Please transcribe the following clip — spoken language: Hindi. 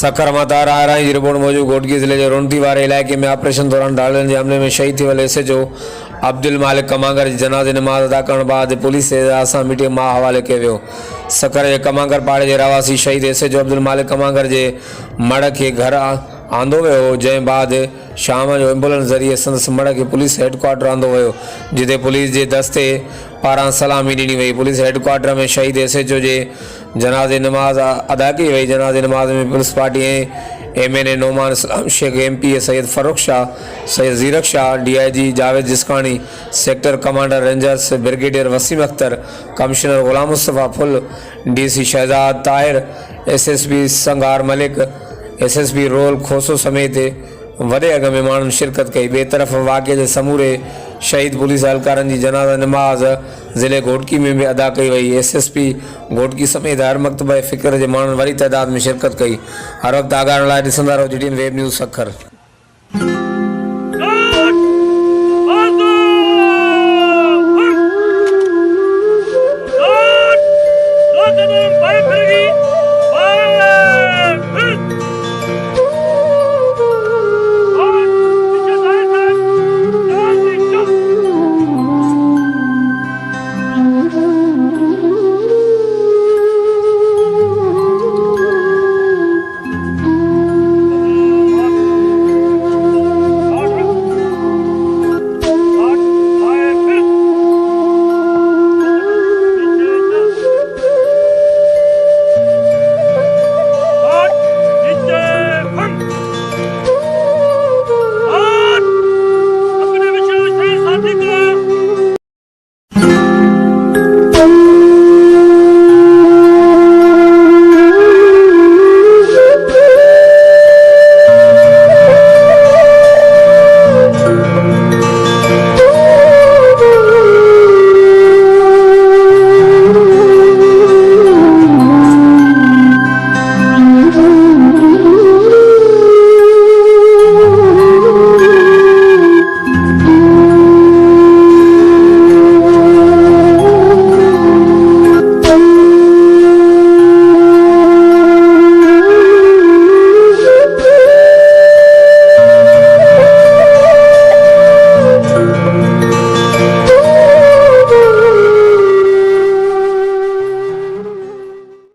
सखर मतार आ रही रिपोर्ट मौजूद घोटकी जिले के रोनती वारे इलाके में ऑपरेशन दौरान डालने के हमले में शहीद थी वाले एसएचओ अब्दुल मालिक कमांगर जी जनाजे नमाज अदा करण बाद पुलिस से आसां मीटिंग मां हवाले कयो वियो। सखर के कमांगर पाड़े के रवासी शहीद एसएचओ अब्दुल मालिक कमांगर के मड़ के घर आंदो वियो, जंहिं बाद शाम जो एम्बुलेंस ज़रिए संदसि मड़ के पुलिस हेडक्वार्टर आंदो वियो, जिते पुलिस के दस्ते पारां सलामी ॾिनी वई। पुलिस हेडक्वार्टर में शहीद एसएचओ के जनाजे नमाज अदा की वई। जनाजे नमाज में police party MNA Noman Islam Shaikh, MPA Syed Farrukh Shah, Syed Zirak Shah, DIG Javed Jiskani, sector commander Rangers brigadier Waseem Akhtar, commissioner Ghulam Mustafa Phul, DC Shahzad Tahir, SSP Sangar Malik, SSP Rol Khoso समेत वॾे अघ में माण्हुनि शिरकत कई। ॿिए तरफ़ वाक़िए जे समूरे शहीद पुलिस एहलकारनि जी जनाज़ा नमाज ज़िले घोटकी में भी अदा कई वई। एसएसपी घोटकी समेत हर मकतबे फ़िक्र जे माण्हुनि वॾी तइदाद में शिरकत कई। हर वक़्तु आगाहण लाइ ॾिसंदा रहो GTN वेब न्यूज़ सखर।